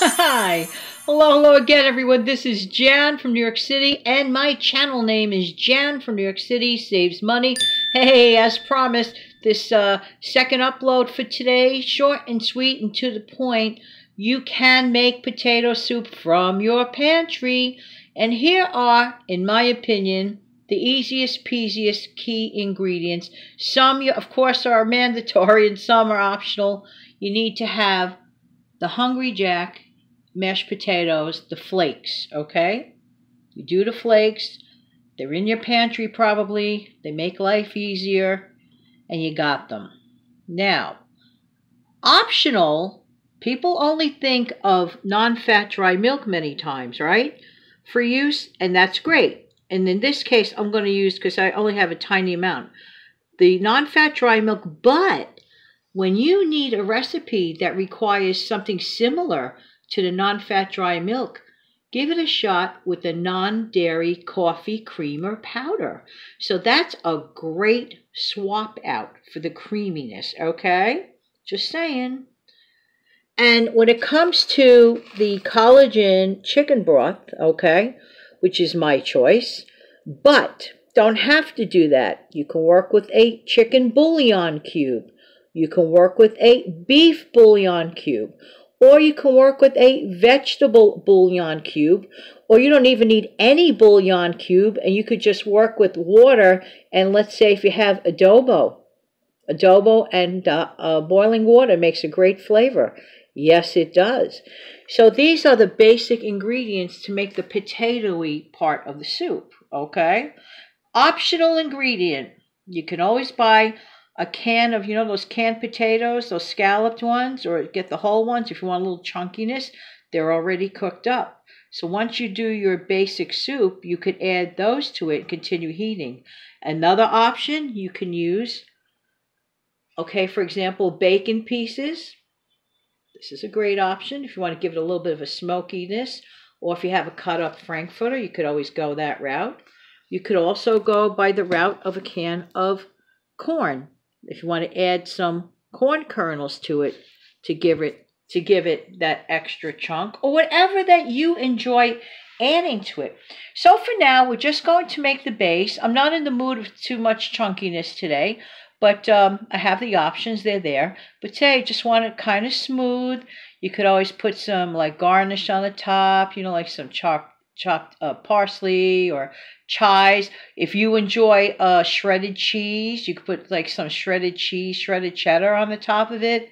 Hi. Hello again, everyone. This is Jan from New York City, and my channel name is Jan from New York City Saves Money. Hey, as promised, this second upload for today, short and sweet and to the point. You can make potato soup from your pantry, and here are, in my opinion, the easiest peasiest key ingredients. Some, of course, are mandatory and some are optional. You need to have the Hungry Jack mashed potatoes, the flakes, okay? You do the flakes. They're in your pantry probably. They make life easier, and you got them. Now, optional, people only think of non-fat dry milk many times, right? For use, and that's great. And in this case, I'm going to use, because I only have a tiny amount, the non-fat dry milk, but when you need a recipe that requires something similar to the non-fat dry milk, give it a shot with the non-dairy coffee creamer powder. So that's a great swap out for the creaminess, okay? Just saying. And when it comes to the collagen chicken broth, okay, which is my choice, but don't have to do that. You can work with a chicken bouillon cube. You can work with a beef bouillon cube, or you can work with a vegetable bouillon cube, or you don't even need any bouillon cube, and you could just work with water, and let's say if you have adobo and boiling water makes a great flavor. Yes, it does. So these are the basic ingredients to make the potato-y part of the soup, okay? Optional ingredient, you can always buy a can of, those canned potatoes, those scalloped ones, or get the whole ones if you want a little chunkiness. They're already cooked up. So once you do your basic soup, you could add those to it and continue heating. Another option you can use, okay, for example, bacon pieces. This is a great option if you want to give it a little bit of a smokiness, or if you have a cut up frankfurter, you could always go that route. You could also go by the route of a can of corn. If you want to add some corn kernels to it to give it that extra chunk, or whatever that you enjoy adding to it. So for now, we're just going to make the base. I'm not in the mood of too much chunkiness today, but I have the options. They're there. But today, I just want it kind of smooth. You could always put some like garnish on the top, like some chopped parsley or chives. If you enjoy shredded cheese, you could put like some shredded cheese, shredded cheddar on the top of it.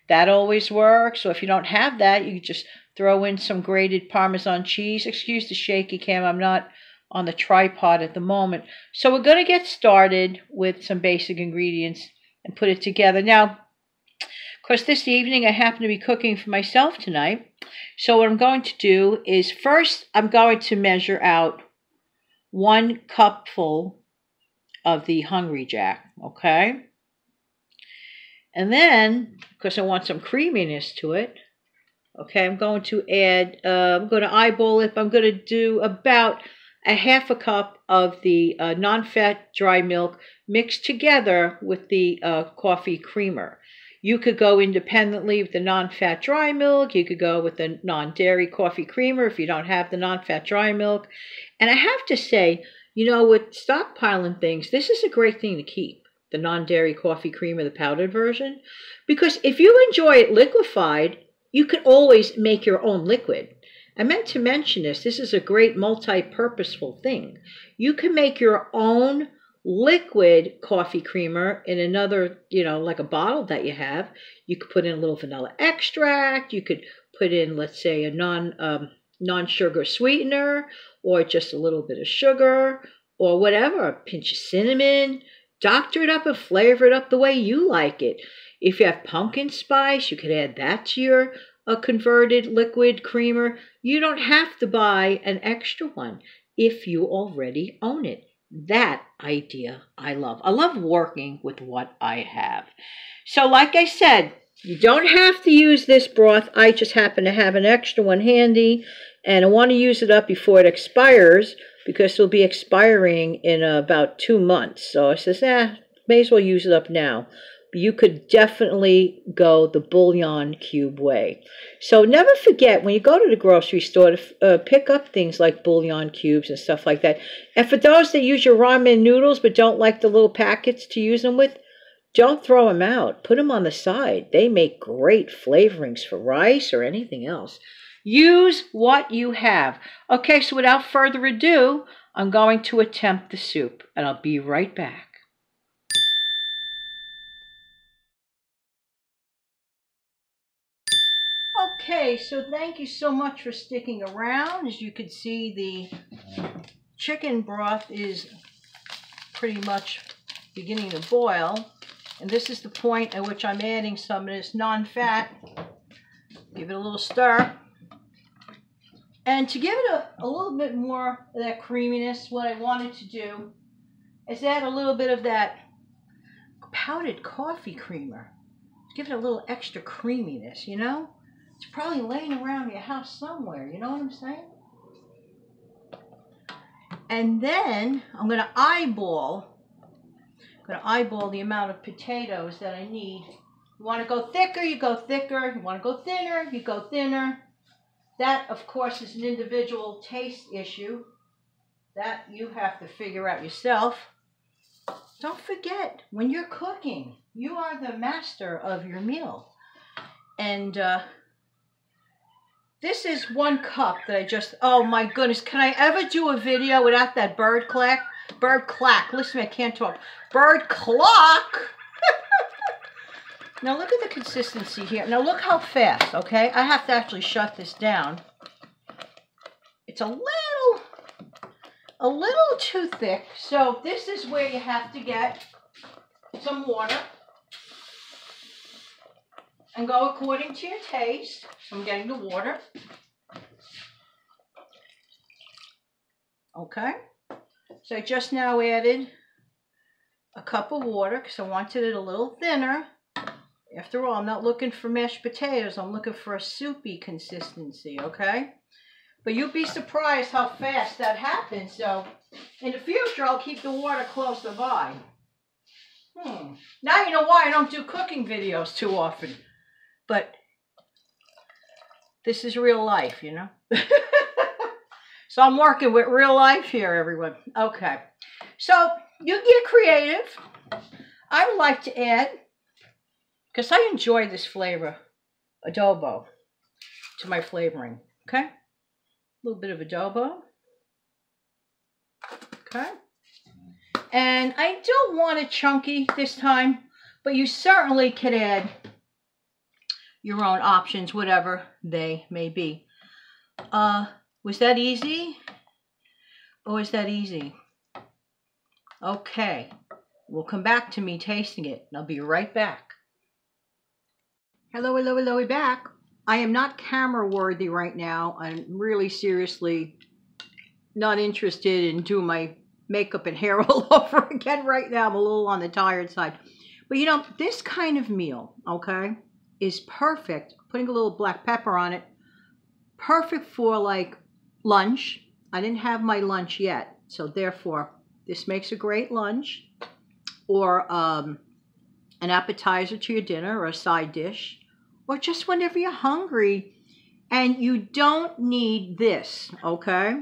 That always works. So if you don't have that, you could just throw in some grated Parmesan cheese. Excuse the shaky cam, I'm not on the tripod at the moment. So we're going to get started with some basic ingredients and put it together. Now, of course, this evening I happen to be cooking for myself tonight. So what I'm going to do is first I'm going to measure out 1 cupful of the Hungry Jack, okay? And then, because I want some creaminess to it, okay, I'm going to add, I'm going to eyeball it, but I'm going to do about a half a cup of the non-fat dry milk mixed together with the coffee creamer. You could go independently with the non-fat dry milk. You could go with the non-dairy coffee creamer if you don't have the non-fat dry milk. And I have to say, with stockpiling things, this is a great thing to keep, the non-dairy coffee creamer, the powdered version. Because if you enjoy it liquefied, you could always make your own liquid. I meant to mention this. This is a great multi-purposeful thing. You can make your own liquid coffee creamer in another, like a bottle that you have. You could put in a little vanilla extract. You could put in, let's say, a non-sugar sweetener, or just a little bit of sugar, or whatever, a pinch of cinnamon. Doctor it up and flavor it up the way you like it. If you have pumpkin spice, you could add that to your converted liquid creamer. You don't have to buy an extra one if you already own it. That idea I love. I love working with what I have. So like I said, you don't have to use this broth. I just happen to have an extra one handy, and I want to use it up before it expires, because it'll be expiring in about 2 months. So I says, may as well use it up now. you could definitely go the bouillon cube way. So never forget, when you go to the grocery store, to pick up things like bouillon cubes and stuff like that. And for those that use your ramen noodles but don't like the little packets to use them with, don't throw them out. Put them on the side. They make great flavorings for rice or anything else. Use what you have. Okay, so without further ado, I'm going to attempt the soup, and I'll be right back. Okay, so thank you so much for sticking around. As you can see, the chicken broth is pretty much beginning to boil. And this is the point at which I'm adding some of this non-fat. Give it a little stir. And to give it a little bit more of that creaminess, what I wanted to do is add a little bit of that powdered coffee creamer. Give it a little extra creaminess, you know? It's probably laying around your house somewhere, you know what I'm saying? And then I'm going to eyeball the amount of potatoes that I need. You want to go thicker, you go thicker. You want to go thinner, you go thinner. That, of course, is an individual taste issue that you have to figure out yourself. Don't forget, when you're cooking, you are the master of your meal. And this is 1 cup that I just, oh my goodness, can I ever do a video without that bird clack? Bird clack, listen to me, I can't talk. Bird clock! Now look at the consistency here. Now look how fast, okay? I have to actually shut this down. It's a little too thick. So this is where you have to get some water and go according to your taste. I'm getting the water. Okay. So I just now added a cup of water because I wanted it a little thinner. After all, I'm not looking for mashed potatoes. I'm looking for a soupy consistency, okay? But you'll be surprised how fast that happens. So in the future, I'll keep the water closer by. Now you know why I don't do cooking videos too often. But this is real life, you know? So I'm working with real life here, everyone. Okay. So you get creative. I would like to add, because I enjoy this flavor, adobo, to my flavoring. Okay? A little bit of adobo. Okay? And I don't want it chunky this time, but you certainly could add your own options, whatever they may be. Was that easy? Or is that easy? Okay. We'll come back to me tasting it, and I'll be right back. Hello, hello, hello, we're back. I am not camera worthy right now. I'm really seriously not interested in doing my makeup and hair all over again right now. I'm a little on the tired side. But you know, this kind of meal, okay, is perfect. Putting a little black pepper on it. Perfect for like lunch. I didn't have my lunch yet, so therefore this makes a great lunch, or an appetizer to your dinner, or a side dish, or just whenever you're hungry and you don't need this, okay?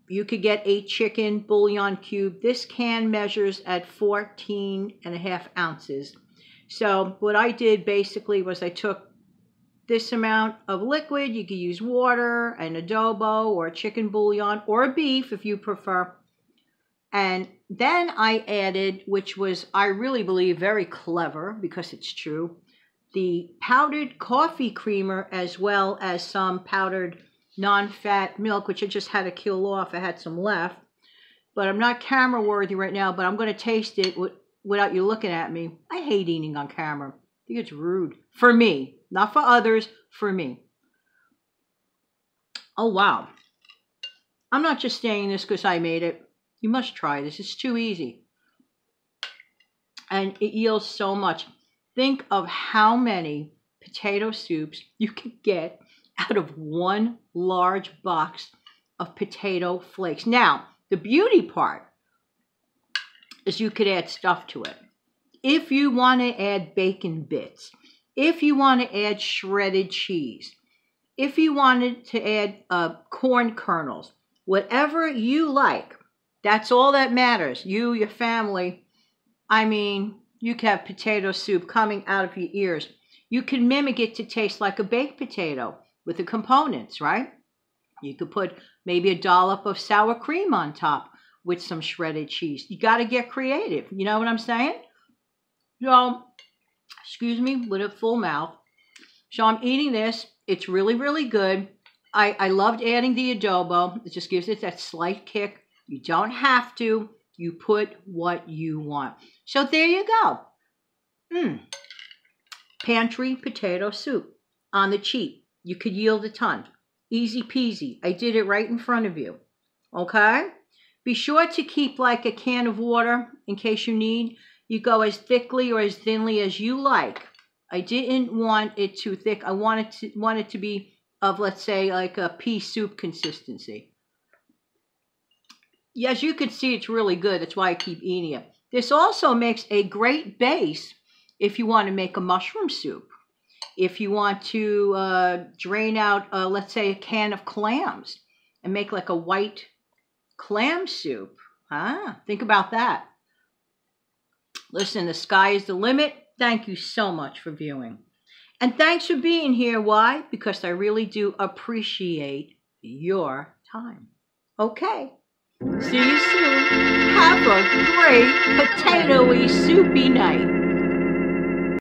You could get a chicken bouillon cube. This can measures at 14.5 ounces. So what I did basically was I took this amount of liquid. You could use water, an adobo, or chicken bouillon, or beef if you prefer. And then I added, which was, I really believe, very clever, because it's true, the powdered coffee creamer, as well as some powdered non-fat milk, which I just had to kill off. I had some left. But I'm not camera worthy right now, but I'm going to taste it without you looking at me. I hate eating on camera. I think it's rude. For me. Not for others, for me. Oh, wow. I'm not just saying this because I made it. You must try this. It's too easy. And it yields so much. Think of how many potato soups you could get out of one large box of potato flakes. Now, the beauty part is you could add stuff to it. if you want to add bacon bits, if you want to add shredded cheese, if you wanted to add corn kernels, whatever you like, that's all that matters. You, your family, I mean, you can have potato soup coming out of your ears. You can mimic it to taste like a baked potato with the components, right? You could put maybe a dollop of sour cream on top with some shredded cheese. You got to get creative. You know what I'm saying? So, excuse me, with a full mouth. So I'm eating this. It's really, really good. I loved adding the adobo. It just gives it that slight kick. You don't have to. You put what you want. So there you go. Pantry potato soup on the cheap. You could yield a ton. Easy peasy. I did it right in front of you. Okay? Be sure to keep like a can of water in case you need. You go as thickly or as thinly as you like. I didn't want it too thick. I want it to be of, let's say, like a pea soup consistency. As you can see, it's really good. That's why I keep eating it. This also makes a great base if you want to make a mushroom soup. If you want to drain out, let's say, a can of clams and make like a white clam soup. Think about that. Listen, the sky is the limit. Thank you so much for viewing. And thanks for being here. Why? Because I really do appreciate your time. Okay. See you soon. Have a great potatoey soupy night.